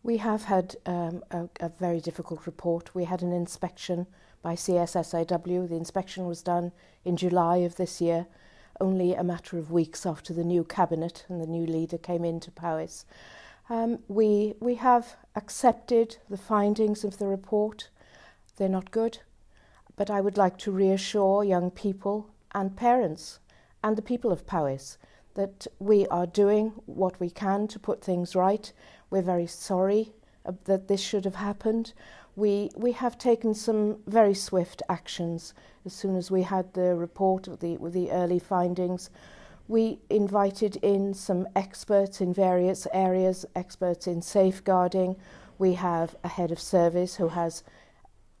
We have had a very difficult report. We had an inspection by CSSIW. The inspection was done in July of this year, only a matter of weeks after the new cabinet and the new leader came into Powys. We have accepted the findings of the report. They're not good, but I would like to reassure young people and parents and the people of Powys that we are doing what we can to put things right. We're very sorry that this should have happened. We have taken some very swift actions. As soon as we had the report with the early findings, we invited in some experts in various areas, experts in safeguarding. We have a head of service who has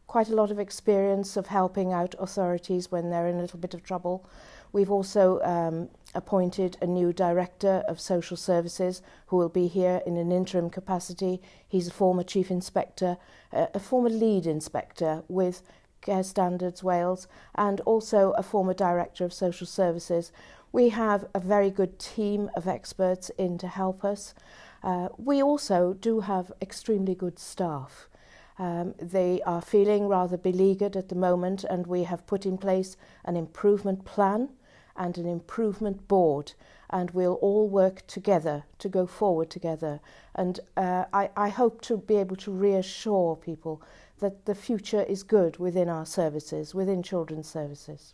quite a lot of experience of helping out authorities when they're in a little bit of trouble. We've also appointed a new director of social services who will be here in an interim capacity. He's a former chief inspector, a former lead inspector with Care Standards Wales, and also a former director of social services. We have a very good team of experts in to help us. We also do have extremely good staff. They are feeling rather beleaguered at the moment, and we have put in place an improvement plan and an improvement board, and we'll all work together to go forward together. And I hope to be able to reassure people that the future is good within our services, within children's services.